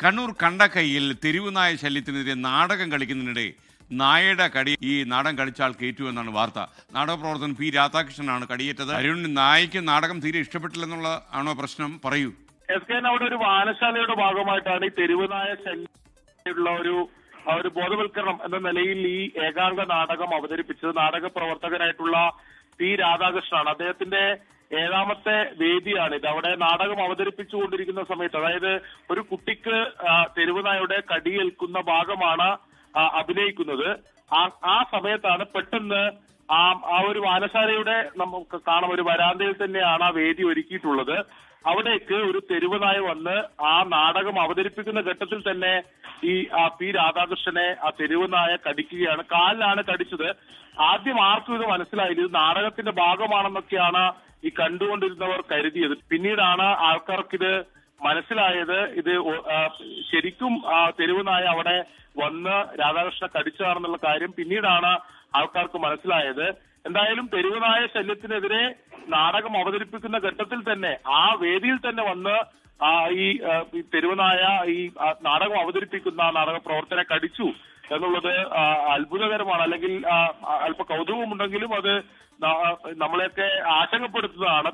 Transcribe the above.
കണ്ണൂർ കണ്ടക്കൈയിൽ തെരുവുനായ ശല്യത്തിനെതിരെ നാടകം കളിക്കുന്നതിനിടെ നായയുടെ കടി ഈ നാടകം കളിച്ചാൽ കേറ്റു എന്നാണ് വാർത്ത. നാടകപ്രവർത്തകൻ പി രാധാകൃഷ്ണനാണ് കടിയേറ്റത്. അരുൺ, നായിക്ക് നാടകം തീരെ ഇഷ്ടപ്പെട്ടില്ലെന്നുള്ള ആണോ പ്രശ്നം? പറയൂ. അവിടെ ഒരു വായനശാലയുടെ ഭാഗമായിട്ടാണ് ഈ തെരുവുനായ ശല്യമുള്ള ഒരു ബോധവൽക്കരണം എന്ന നിലയിൽ ഈ ഏകാംഗ നാടകം അവതരിപ്പിച്ചത്. നാടക പ്രവർത്തകനായിട്ടുള്ള പി രാധാകൃഷ്ണനാണ്. അദ്ദേഹത്തിന്റെ ഏഴാമത്തെ വേദിയാണിത്. അവിടെ നാടകം അവതരിപ്പിച്ചുകൊണ്ടിരിക്കുന്ന സമയത്ത്, അതായത് ഒരു കുട്ടിക്ക് തെരുവുനായുടെ കടിയേൽക്കുന്ന ഭാഗമാണ് അഭിനയിക്കുന്നത്. ആ സമയത്താണ് പെട്ടെന്ന് ആ ഒരു വായനശാലയുടെ നമുക്ക് കാണാം, ഒരു വരാന്തയിൽ തന്നെയാണ് ആ വേദി ഒരുക്കിയിട്ടുള്ളത്. അവിടേക്ക് ഒരു തെരുവുനായ വന്ന് ആ നാടകം അവതരിപ്പിക്കുന്ന ഘട്ടത്തിൽ തന്നെ ഈ പി രാധാകൃഷ്ണനെ ആ തെരുവുനായ കടിക്കുകയാണ്. കാലിലാണ് കടിച്ചത്. ആദ്യം ആർക്കും ഇത് മനസ്സിലായില്ല, ഇത് നാടകത്തിന്റെ ഭാഗമാണെന്നൊക്കെയാണ് ഈ കണ്ടുകൊണ്ടിരുന്നവർ കരുതിയത്. പിന്നീടാണ് ആൾക്കാർക്കിത് മനസ്സിലായത്, ഇത് ശരിക്കും തെരുവുനായ അവിടെ വന്ന് രാധാകൃഷ്ണനെ കടിച്ചതാണെന്നുള്ള കാര്യം പിന്നീടാണ് ആൾക്കാർക്ക് മനസ്സിലായത്. എന്തായാലും തെരുവുനായ ശല്യത്തിനെതിരെ നാടകം അവതരിപ്പിക്കുന്ന ഘട്ടത്തിൽ തന്നെ ആ വേദിയിൽ തന്നെ വന്ന് ഈ തെരുവുനായ ഈ നാടകം അവതരിപ്പിക്കുന്ന നാടക പ്രവർത്തനെ കടിച്ചു എന്നുള്ളത് അത്ഭുതകരമാണ്. അല്ലെങ്കിൽ അല്പ കൗതുകമുണ്ടെങ്കിലും അത് നമ്മളെയൊക്കെ ആശങ്കപ്പെടുത്തുന്നതാണ്.